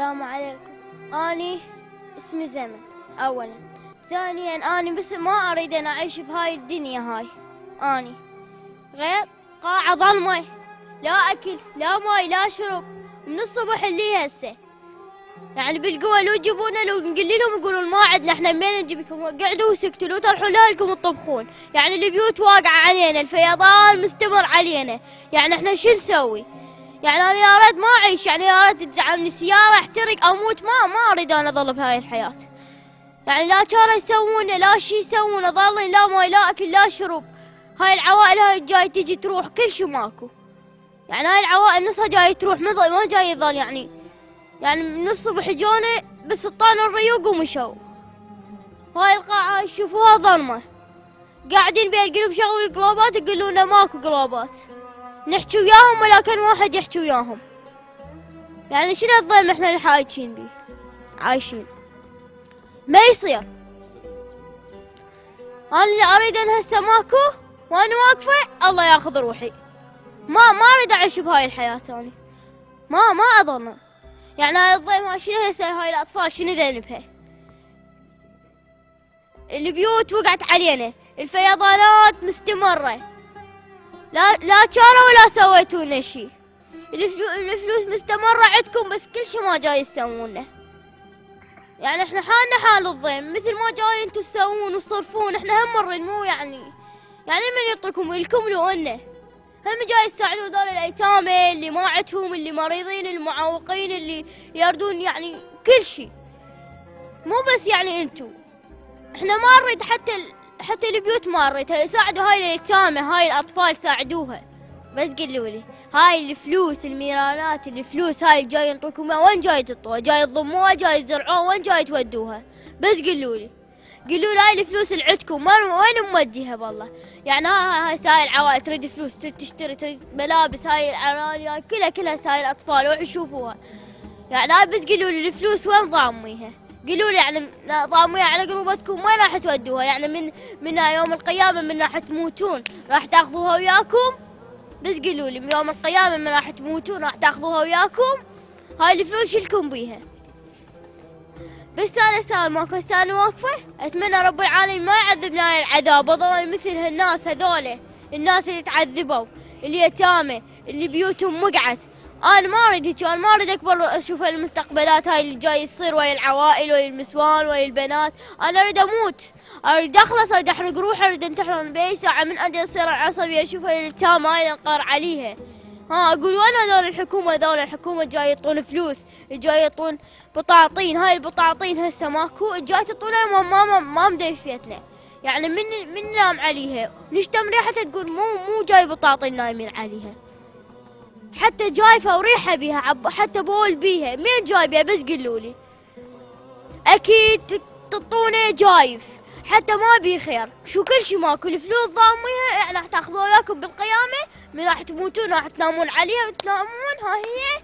السلام عليكم. أني اسمي زمن أولا. ثانيا أني بس ما أريد أن أعيش بهاي الدنيا هاي. أني غير قاعة ظلمة، لا أكل لا ماي لا شرب من الصبح اللي هسه. يعني بالقوة لو تجيبونا، لو نقول لهم يقولون ما عندنا، احنا منين نجيبكم؟ قعدوا وسكتوا، لو تروحون لأهلكم تطبخون. يعني البيوت واقعة علينا، الفيضان مستمر علينا، يعني احنا شو نسوي؟ يعني انا يا ريت ما اعيش، يعني يا ريت يعني السيارة احترق اموت، ما اريد انا اظل بهاي الحياة. يعني لا كانوا يسوون لا شي يسوون، ظالين لا ماي لا اكل لا شرب. هاي العوائل هاي جاي تجي تروح كل شي ماكو. يعني هاي العوائل نصها جاي تروح، ما جاي يظل. يعني من الصبح جونا بس طانوا الريوق ومشوا. هاي القاعة تشوفوها ظلمة، قاعدين بين قلب شغل القلوبات يقولون ماكو قلوبات. نحكي وياهم ولا كان واحد يحكي وياهم. يعني شنو الظلم احنا اللي حايشين بيه؟ عايشين ما يصير. انا اللي اريد ان هسه ماكو وانا واقفة الله ياخذ روحي. ما اريد اعيش بهاي الحياة اني. ما اظن. يعني هاي الظلم شنو هسه؟ هاي الاطفال شنو ذنبها؟ البيوت وقعت علينا، الفيضانات مستمرة، لا كانوا ولا سويتونا شي. الفلوس مستمرة عندكم بس كل شي ما جاي تسوونه. يعني احنا حالنا حال الضيم، مثل ما جاي انتو تسوون وتصرفون احنا هم نريد. مو يعني من يعطيكم لكم لو انه هم جاي تساعدوا ذول الايتام اللي ما عندهم، اللي مريضين، المعوقين، اللي يردون، يعني كل شي. مو بس يعني انتو، احنا ما نريد حتى البيوت ما نريدها. ساعدوا هاي اليتامى، هاي الاطفال ساعدوها. بس قولوا لي هاي الفلوس، الميرانات، الفلوس هاي جاي ينطوكم وين جاي تطوها؟ جاي تضموها؟ جاي تزرعوها؟ وين جاي تودوها؟ بس قولوا لي هاي الفلوس اللي عندكم وين موديها بالله؟ يعني هاي العوائل تريد فلوس، تريد تشتري، تريد ملابس، هاي العراني كلها هاي الاطفال روحوا شوفوها. يعني هاي بس قولوا لي الفلوس وين ضاميها؟ قولوا لي يعني ضاميها على قروبتكم وين راح تودوها؟ يعني من يوم القيامة من راح تموتون راح تاخذوها وياكم؟ بس قولوا لي يوم القيامة من راح تموتون راح تاخذوها وياكم؟ هاي الفلوس شلكم بيها؟ بس انا سال ماكو، انا واقفة اتمنى رب العالمين ما يعذبنا هاي العذاب، اظل مثل هالناس هذول، الناس اللي تعذبوا، اليتامى اللي بيوتهم وقعت. انا ما اريد هيك، انا ما اريد اكبر اشوف المستقبلات هاي اللي جاي يصير ويا العوائل ويا النسوان ويا البنات. انا اريد اموت، اريد اخلص، اريد احرق روحي، اريد انتحر باي ساعه. من اجل اصير عصبي اشوف اليتامى هاي انقر عليها. اقول وين هذول الحكومه؟ الحكومه جاي يعطون فلوس، جاي يعطون بطاطين. هاي البطاطين هسه ماكو، جاي تعطونها ما مديفتنا. يعني من نام عليها نشتم ريحتها تقول مو جاي بطاطين نايمين عليها، حتى جايفه وريحه بيها، حتى بول بيها. مين جايبها؟ بس قولوا لي. اكيد تعطونه جايف، حتى ما بي خير. شو كل شي ماكو، الفلوس ضاميها راح تاخذوها وياكم بالقيامه، من راح تموتون راح تنامون عليها وتنامون. ها هي